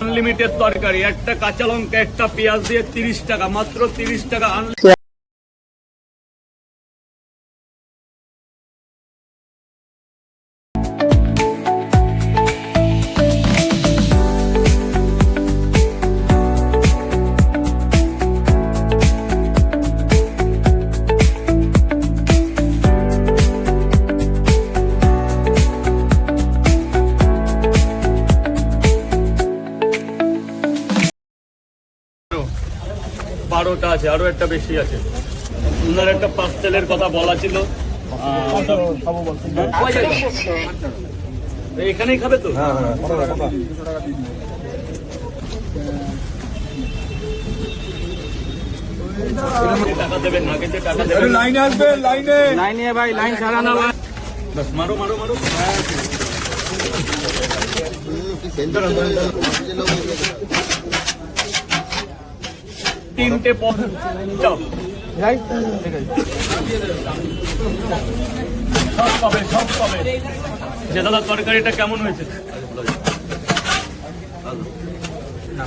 Unlimited তরকারি, একটা কাঁচা লঙ্কা একটা পেঁয়াজ দিয়ে 30 টাকা, মাত্র 30 টাকা। বারোটা আছে, আরো একটা বেশি আছে। আপনার একটা পার্সেলের কথা বলা ছিল, এখানেই খাবে তো? টাকা দেবেন না, কিন্তু টাকা দেবেন। লাইনে আসবে, লাইনে ভাই, লাইন ছাড়া না ভাই। বাস মারো মারো মারো। তিনটে সব পাবে, সব পাবে। যে দাদা তরকারিটা কেমন হয়েছে?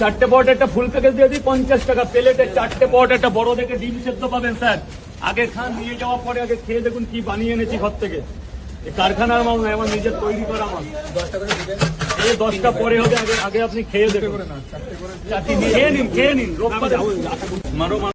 চারটে পট একটা ফুল প্যাকেজ দিয়ে দিই 50 টাকা প্লেটে। চারটে পট একটা বড় দেখে ডিম সেদ্ধ পাবেন স্যার। আগে খান, নিয়ে যাওয়ার পরে আগে খেয়ে দেখুন কি বানিয়ে এনেছি ঘর থেকে। কারখানার মাল নয়, আমার নিজের তৈরি করা মাল। 10টা পরে হবে, আগে আগে আপনি খেয়ে দেখুন। খেয়ে নিন, খেয়ে নিন। মারো মারো।